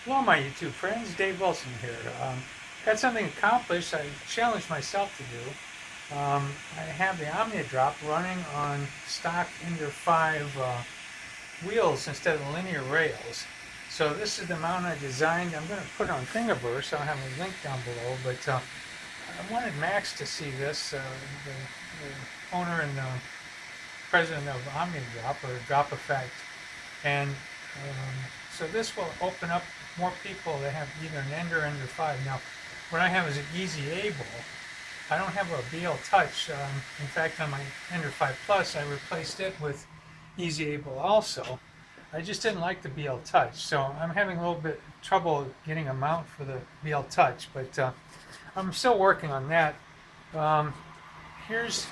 Hello, my YouTube friends. Dave Wilson here. Got something accomplished I challenged myself to do. I have the OmniaDrop running on stock Ender 5 wheels instead of linear rails. So this is the mount I designed. I'm going to put it on Thingiverse. I'll have a link down below. But I wanted Max to see this, the owner and president of OmniaDrop, or Drop Effect. And so this will open up more people that have either an Ender or Ender 5. Now, what I have is an EZABL. I don't have a BL Touch. In fact, on my Ender 5 Plus, I replaced it with EZABL also. I just didn't like the BL Touch, so I'm having a little bit trouble getting a mount for the BL Touch, but I'm still working on that. Here's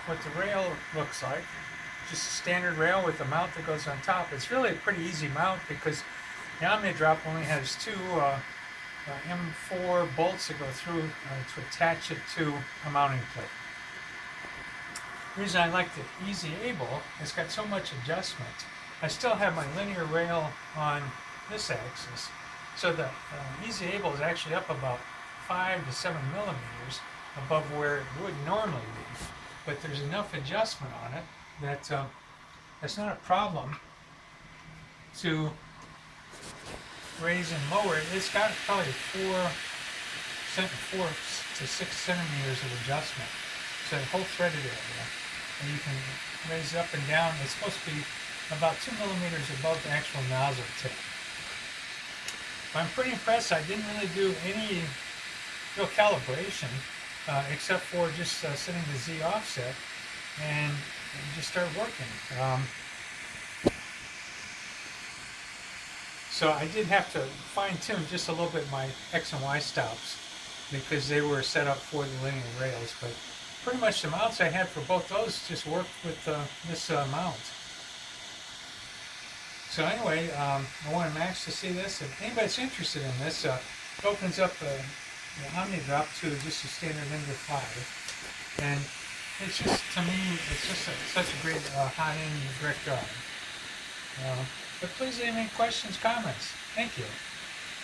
what the rail looks like. Just a standard rail with a mount that goes on top. It's really a pretty easy mount because the OmniaDrop only has two M4 bolts that go through to attach it to a mounting plate. The reason I like the EZABL, it's got so much adjustment. I still have my linear rail on this axis, so the EZABL is actually up about 5 to 7 millimeters above where it would normally be. But there's enough adjustment on it that it's not a problem to raise and lower it. It's got probably 4 to 6 centimeters of adjustment. So the whole threaded area, and you can raise it up and down. It's supposed to be about 2 millimeters above the actual nozzle tip. I'm pretty impressed. I didn't really do any real calibration except for just setting the Z offset and just start working. So I did have to fine tune just a little bit my X and Y stops because they were set up for the linear rails, but pretty much the mounts I had for both those just worked with this mount. So anyway, I wanted Max to see this. If anybody's interested in this, it opens up the OmniaDrop to just a standard Ender 5. And it's just, to me, it's just such a great hot-end direct drive. But please leave any questions, comments. Thank you.